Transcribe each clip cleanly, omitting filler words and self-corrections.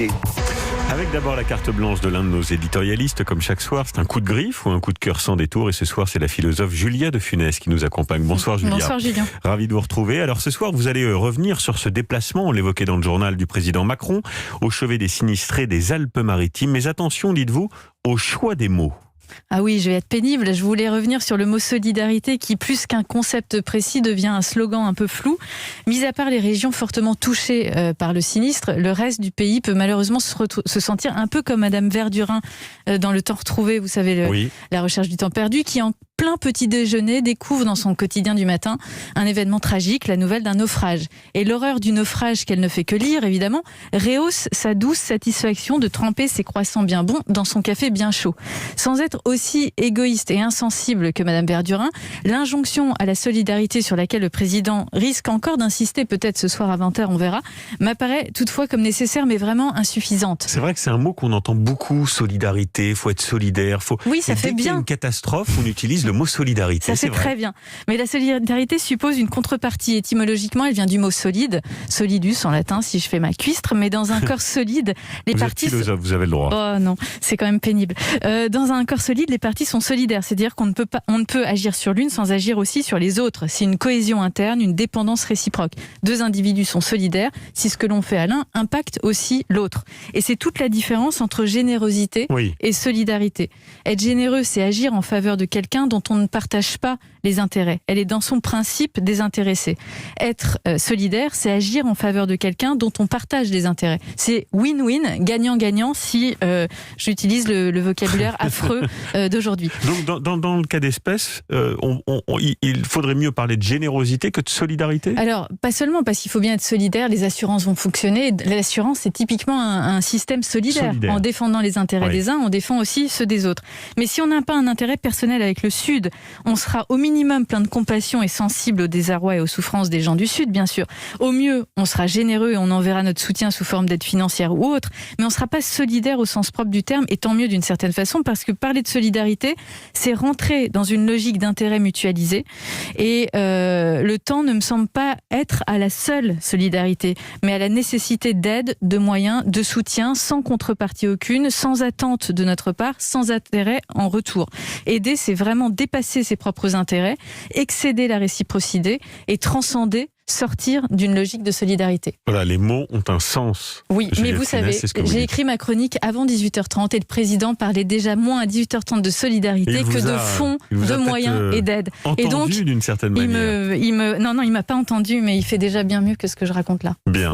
société. Avec d'abord la carte blanche de l'un de nos éditorialistes, comme chaque soir, c'est un coup de griffe ou un coup de cœur sans détour. Et ce soir, c'est la philosophe Julia de Funès qui nous accompagne. Bonsoir Julia. Bonsoir Julien. Ravi de vous retrouver. Alors ce soir, vous allez revenir sur ce déplacement, on l'évoquait dans le journal du président Macron, au chevet des sinistrés des Alpes-Maritimes. Mais attention, dites-vous, au choix des mots. Ah oui, je vais être pénible. Je voulais revenir sur le mot solidarité qui, plus qu'un concept précis, devient un slogan un peu flou. Mis à part les régions fortement touchées par le sinistre, le reste du pays peut malheureusement se sentir un peu comme Madame Verdurin dans Le Temps retrouvé, vous savez, la recherche du temps perdu, qui en plein petit déjeuner découvre dans son quotidien du matin un événement tragique, la nouvelle d'un naufrage. Et l'horreur du naufrage qu'elle ne fait que lire, évidemment, rehausse sa douce satisfaction de tremper ses croissants bien bons dans son café bien chaud. Sans être aussi égoïste et insensible que Madame Verdurin, l'injonction à la solidarité sur laquelle le président risque encore d'insister, peut-être ce soir à 20h, on verra, m'apparaît toutefois comme nécessaire mais vraiment insuffisante. C'est vrai que c'est un mot qu'on entend beaucoup, solidarité, faut être solidaire. Oui, ça fait dès qu'il y a bien. une catastrophe, on utilise le mot solidarité. Ça fait très bien. Mais la solidarité suppose une contrepartie. Étymologiquement, elle vient du mot solide, solidus en latin, si je fais ma cuistre, mais dans un corps solide, les parties... Vous êtes philosophe, vous avez le droit. Oh non, c'est quand même pénible. Dans un corps solide, les parties sont solidaires, c'est-à-dire qu'on ne peut agir sur l'une sans agir aussi sur les autres. C'est une cohésion interne, une dépendance réciproque. Deux individus sont solidaires si ce que l'on fait à l'un impacte aussi l'autre. Et c'est toute la différence entre générosité et solidarité. Être généreux, c'est agir en faveur de quelqu'un dont on ne partage pas les intérêts. Elle est dans son principe désintéressée. Être solidaire, c'est agir en faveur de quelqu'un dont on partage les intérêts. C'est win-win, gagnant-gagnant, si j'utilise le vocabulaire affreux d'aujourd'hui. Donc dans le cas d'espèce, il faudrait mieux parler de générosité que de solidarité ? Alors, pas seulement, parce qu'il faut bien être solidaire, les assurances vont fonctionner. L'assurance, c'est typiquement un système solidaire. En défendant les intérêts des uns, on défend aussi ceux des autres. Mais si on n'a pas un intérêt personnel avec le Sud, on sera au minimum plein de compassion et sensible au désarroi et aux souffrances des gens du Sud, bien sûr. Au mieux, on sera généreux et on enverra notre soutien sous forme d'aide financière ou autre, mais on ne sera pas solidaire au sens propre du terme, et tant mieux d'une certaine façon, parce que parler de solidarité, c'est rentrer dans une logique d'intérêt mutualisé, et le temps ne me semble pas être à la seule solidarité, mais à la nécessité d'aide, de moyens, de soutien, sans contrepartie aucune, sans attente de notre part, sans intérêt en retour. Aider, c'est vraiment dépasser ses propres intérêts, excéder la réciprocité et transcender, sortir d'une logique de solidarité. Voilà, les mots ont un sens. Oui, mais vous savez, j'ai écrit ma chronique avant 18h30 et le président parlait déjà moins à 18h30 de solidarité que de fonds, de moyens et d'aide. Et donc, d'une certaine manière. Non, il m'a pas entendu, mais il fait déjà bien mieux que ce que je raconte là. Bien.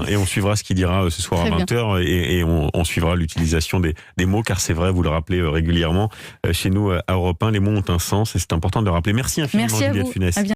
Et on suivra ce qu'il dira ce soir à 20h et on suivra l'utilisation des mots, car c'est vrai, vous le rappelez régulièrement chez nous à Europe 1, les mots ont un sens et c'est important de le rappeler. Merci infiniment, Julia de Funès.